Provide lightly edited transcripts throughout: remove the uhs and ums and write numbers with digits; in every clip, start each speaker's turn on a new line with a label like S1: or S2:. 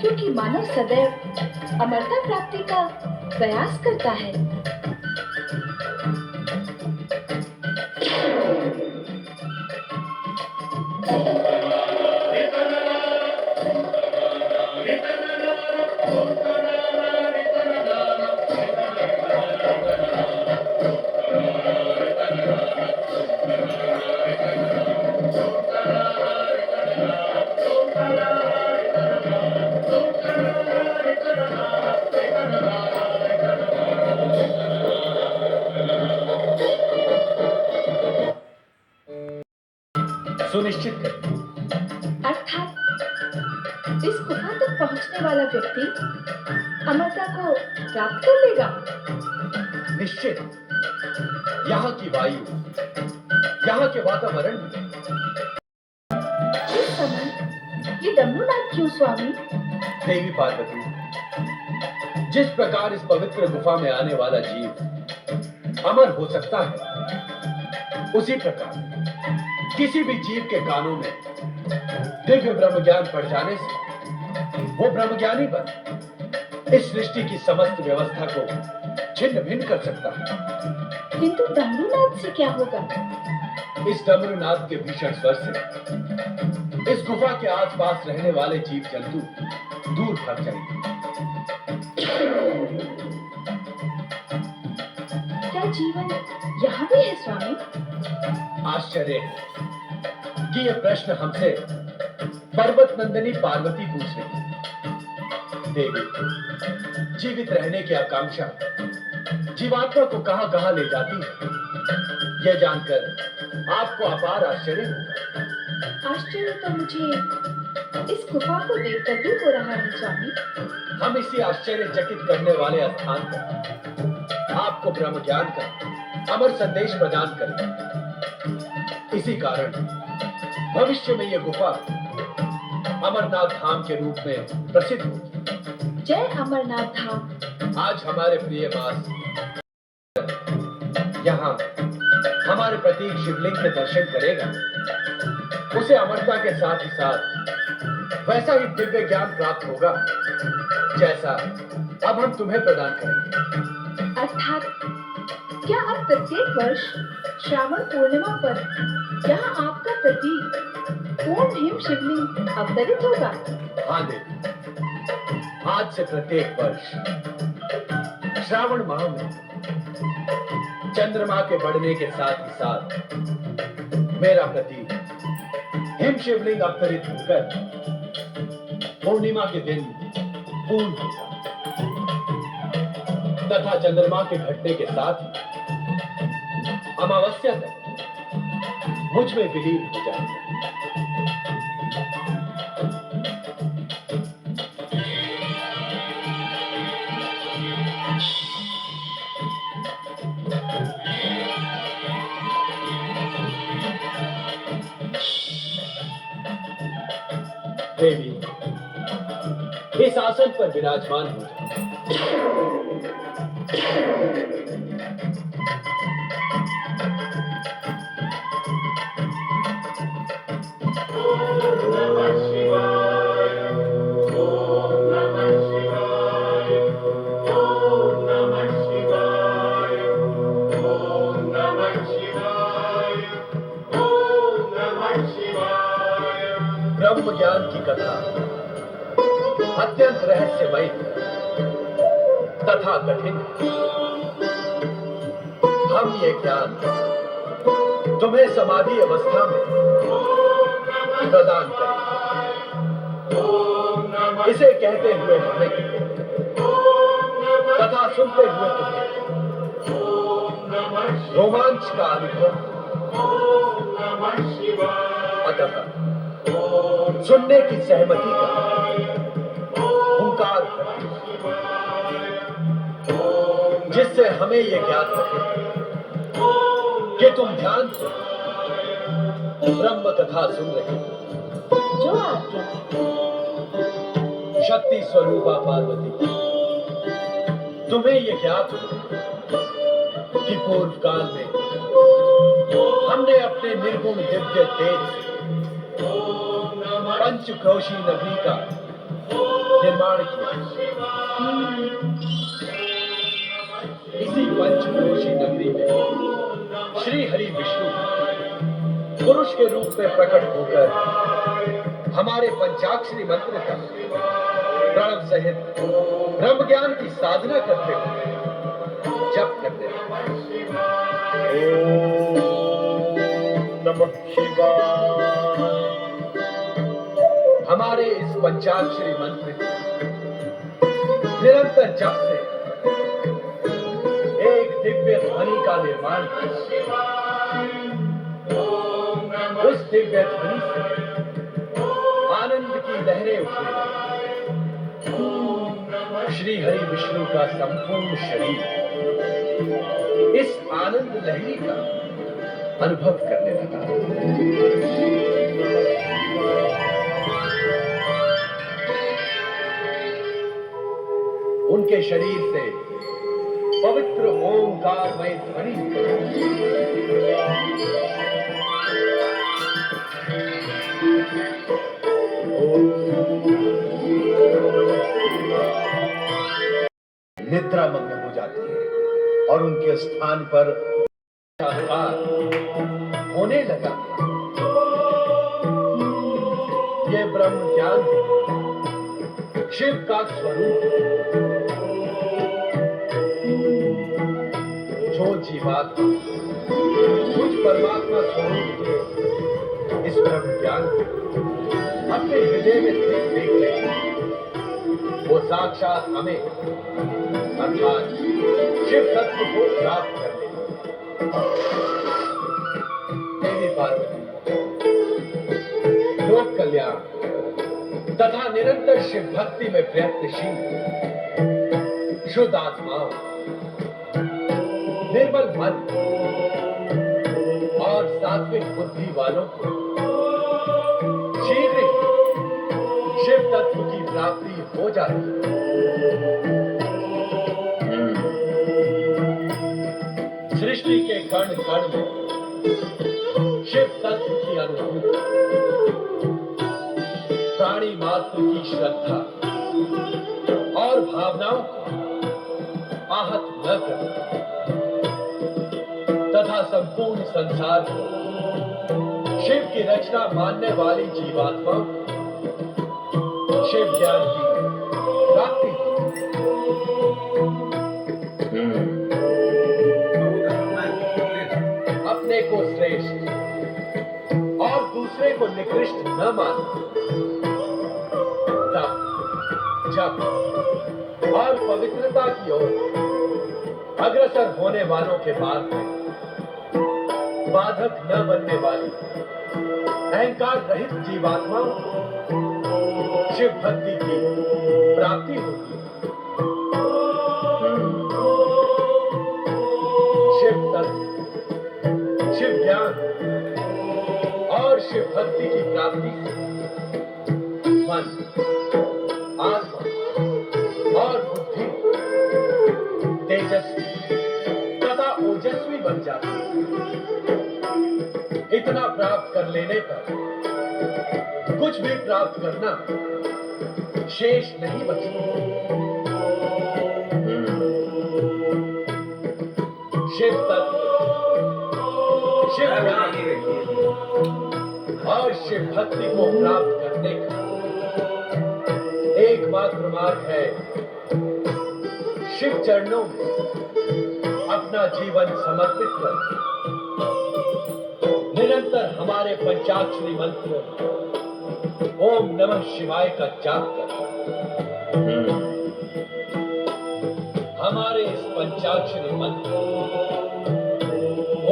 S1: क्योंकि मानव सदैव अमरता प्राप्ति का प्रयास करता है।
S2: सुनिश्चित करें।
S1: अर्थात इस गुफा तक पहुंचने वाला व्यक्ति अमरता को प्राप्त कर लेगा।
S2: निश्चित। यहाँ की वायु, यहाँ के वातावरण में
S1: इस समय ये डमरूनाथ क्यों स्वामी?
S2: देवी पार्वती, जिस प्रकार इस पवित्र गुफा में आने वाला जीव अमर हो सकता है, उसी प्रकार किसी भी जीव के कानों में दिव्य ब्रह्म ज्ञान पड़ जाने से वो ब्रह्मज्ञानी बन इस सृष्टि की समस्त व्यवस्था को छिन्न भिन्न कर सकता है।
S1: किंतु डमरूनाथ से क्या होगा?
S2: इस डमरूनाथ के भीषण स्वर से इस गुफा के आसपास रहने वाले जीव जंतु दूर भाग जाएंगे।
S1: क्या जीवन यहाँ भी है स्वामी?
S2: आश्चर्य है कि यह प्रश्न हमसे पर्वत नंदिनी पार्वती पूछ रही है। देवी, जीवित रहने की आकांक्षा जीवात्मा को कहां कहां ले जाती है, यह जानकर आपको अपार आश्चर्य होगा।
S1: आश्चर्य तो मुझे इस गुफा को देखकर भी हो रहा है स्वामी।
S2: हम इसी आश्चर्यचकित करने वाले स्थान पर आपको ब्रह्म ज्ञान का अमर संदेश प्रदान करें। इसी कारण भविष्य में यह गुफा अमरनाथ धाम के रूप में प्रसिद्ध होगी।
S1: जय अमरनाथ धाम।
S2: आज हमारे प्रिय मास यहाँ हमारे प्रतीक शिवलिंग के दर्शन करेगा, उसे अमरता के साथ ही साथ वैसा ही दिव्य ज्ञान प्राप्त होगा जैसा अब हम तुम्हें प्रदान करेंगे।
S1: अर्थात क्या अब प्रत्येक वर्ष श्रावण पूर्णिमा पर यहाँ आपका प्रतीक पूर्ण हिम शिवलिंग अवतरित होगा?
S2: हाँ देवी, आज से प्रत्येक वर्ष श्रावण माह में चंद्रमा के बढ़ने के साथ ही साथ मेरा प्रतीक हिम शिवलिंग अवतरित होकर पूर्णिमा के दिन पूर्ण होगा तथा चंद्रमा के घटने के साथ ही अमावस्या तक मुझ में विलीन हो जाएगा। देवी, इस आसन पर विराजमान हो जाओ। ब्रह्म ज्ञान की कथा अत्यंत रहस्यमयी तथा कठिन है। हम ये ज्ञान तुम्हें समाधि अवस्था में प्रदान करेंगे। इसे कहते हुए हमें तथा सुनते हुए तुम्हें रोमांच का अनुभव, अतः सुनने की सहमति का हुंकार जिससे हमें यह ज्ञात रहे कि तुम ध्यान से ब्रह्म कथा सुन रहे हो।
S1: जो आज्ञा।
S2: शक्ति स्वरूपा पार्वती, तुम्हें यह ज्ञात हो कि पूर्व काल में हमने अपने निर्गुण दिव्य तेज से पंचक्रोशी नदी का निर्माण किया। इसी पंचक्रोशी नगरी में श्री हरि विष्णु पुरुष के रूप में प्रकट होकर हमारे पंचाक्षरी मंत्र का प्रणव सहित ब्रह्म ज्ञान की साधना करते हुए जप करते हैं।
S3: नमः शिवाय।
S2: हमारे इस पंचाक्षरी मंत्र की निरंतर जप से एक दिव्य ध्वनि का निर्माण किया। उस दिव्य ध्वनि से आनंद की लहरें उठने लगी। श्री हरि विष्णु का संपूर्ण शरीर इस आनंद लहरी का अनुभव करने लगा। उनके शरीर से पवित्र ओंकारमय ध्वनि निद्रा मग्न हो जाती है और उनके स्थान पर होने लगा। ये ब्रह्म ज्ञान शिव का स्वरूप जो जीवात्मा कुछ परमात्मा स्वरूप के इस ब्रह्म ज्ञान अपने हृदय में स्थित देख लेते, वो साक्षात हमें अर्थात शिव तत्व को प्राप्त कर लेते। देवी पार्वती लोक कल्याण तथा निरंतर शिव भक्ति में प्रयत्नशील शुद्ध आत्माओं, निर्मल मन और सात्विक बुद्धि वालों को शीघ्र ही शिव तत्व की प्राप्ति हो जाती है। सृष्टि के कण कण में शिव तत्व की अनुभूति, प्राणी मात्र की श्रद्धा और भावनाओं को आहत न कर तथा संपूर्ण संसार को शिव की रचना मानने वाली जीवात्माओं को शिव ज्ञान की प्राप्ति अपने को श्रेष्ठ और दूसरे को निकृष्ट न मानना, तप, जप और पवित्रता की ओर अग्रसर होने वालों के मार्ग में बाधक न बनने वाली अहंकार रहित जीवात्माओं को शिव भक्ति की प्राप्ति होती है। शिव तत्व, शिव ज्ञान और शिव भक्ति की प्राप्ति से मन, आत्मा और बुद्धि तेजस्वी तथा ओजस्वी बन जाती है। इतना प्राप्त कर लेने पर कुछ भी प्राप्त करना शेष नहीं बचता। शिव तत्व, शिव ज्ञान और शिव भक्ति को प्राप्त करने का एकमात्र मार्ग है शिव चरणों में अपना जीवन समर्पित कर निरंतर हमारे पंचाक्षरी मंत्र ओम नमः शिवाय का जाप कर। हमारे इस पंचाक्षरी मंत्र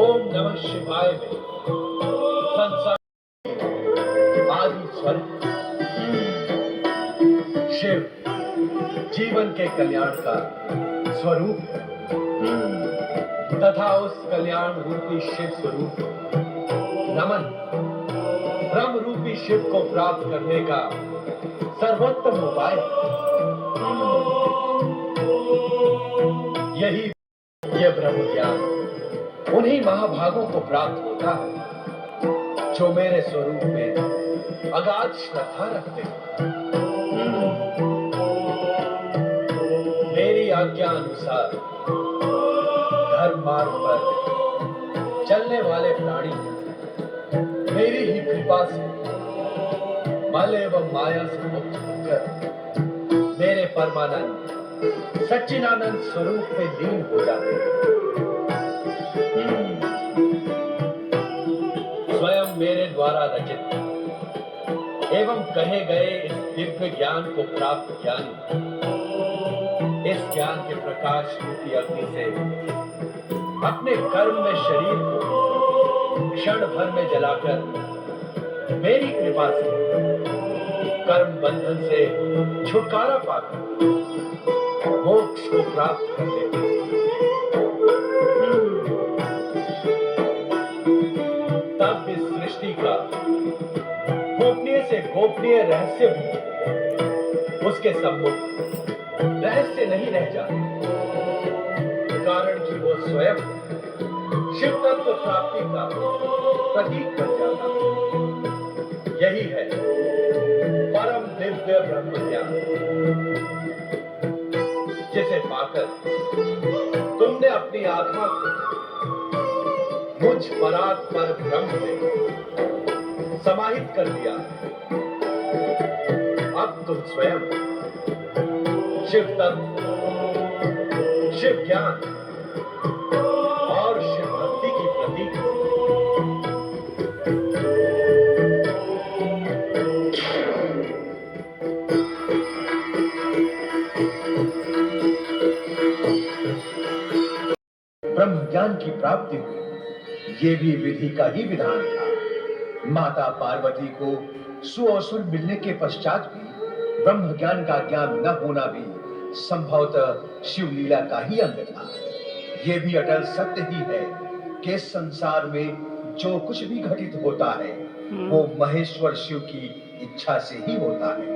S2: ओम नमः शिवाय में संसार आदि स्वरूप शिव जीवन के कल्याण का स्वरूप तथा उस कल्याण रूपी शिव स्वरूप नमन ब्रह्म रूपी शिव को प्राप्त करने का सर्वोत्तम उपाय। यही ये ब्रह्म ज्ञान उन्हीं महाभागों को प्राप्त होता है जो मेरे स्वरूप में अगाध श्रद्धा रखते हैं। आज्ञा अनुसार धर्म मार्ग पर चलने वाले प्राणी मेरी ही कृपा से मल एवं माया से मुक्त होकर मेरे परमानंद सच्चिदानंद स्वरूप में लीन हो जाते हैं। स्वयं मेरे द्वारा रचित एवं कहे गए इस दिव्य ज्ञान को प्राप्त ज्ञानी इस ज्ञान के प्रकाश रूपी अग्नि से अपने कर्म में शरीर को क्षण भर में जलाकर मेरी कृपा से कर्म बंधन से छुटकारा पाकर मोक्ष को प्राप्त कर लेते हैं। तब इस सृष्टि का गोपनीय से गोपनीय रहस्य भी उसके सम्मुख रहस्य नहीं रह जाता, कारण कि वो स्वयं शिव तत्व प्राप्ति का प्रतीक बन जाता है। यही है परम दिव्य ब्रह्म ज्ञान, जिसे पाकर तुमने अपनी आत्मा को मुझ परात्पर ब्रह्म में समाहित कर दिया। अब तुम स्वयं शिव तत्व, शिव ज्ञान और शिव भक्ति की प्रतीक हो। ब्रह्म ज्ञान की प्राप्ति हुई, ये भी विधि का ही विधान था। माता पार्वती को सुअसुर मिलने के पश्चात भी ब्रह्म ज्ञान का ज्ञान न होना भी संभवतः शिव लीला का ही अंग था। ये भी अटल सत्य ही है कि इस संसार में जो कुछ भी घटित होता है वो महेश्वर शिव की इच्छा से ही होता है।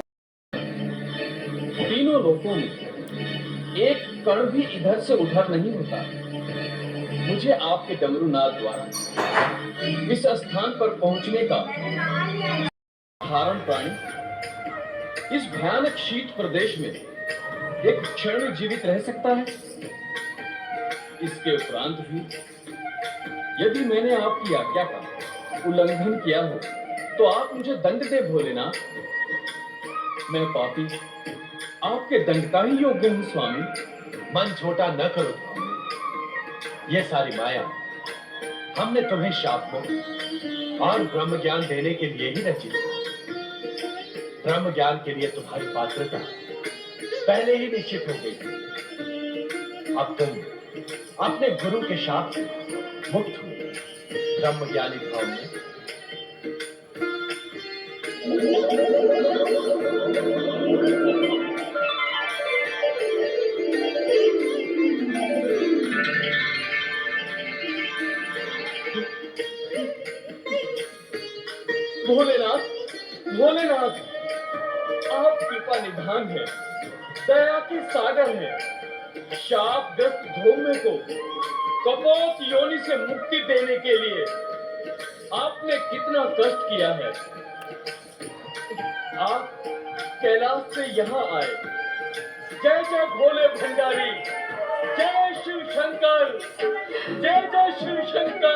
S4: तीनों लोकों में एक कण भी इधर से उधर नहीं होता। मुझे आपके डमरूनाद द्वारा इस स्थान पर पहुंचने का धारण प्राणी इस भयानक शीत प्रदेश में एक क्षण में जीवित रह सकता है। इसके उपरांत भी यदि मैंने आपकी आज्ञा का उल्लंघन किया हो तो आप मुझे दंड दे भोलेनाथ। मैं पापी आपके दंड का ही योग्य हूं स्वामी।
S2: मन छोटा न करो, ये सारी माया हमने तुम्हें शाप को और ब्रह्म ज्ञान देने के लिए ही रची। ब्रह्म ज्ञान के लिए तुम्हारी पात्रता पहले ही निश्चित हो गई। अब तुम अपने गुरु के शाप से मुक्त हो ब्रह्म ज्ञानी भाव में।
S4: भोलेनाथ, भोलेनाथ, आप कृपा निधान है, दया की सागर है। शापग्रस्त धोमे को कपोत योनि से मुक्ति देने के लिए आपने कितना कष्ट किया है। आप कैलाश से यहाँ आए। जय जय भोले भंडारी, जय शिव शंकर, जय जय शिव शंकर।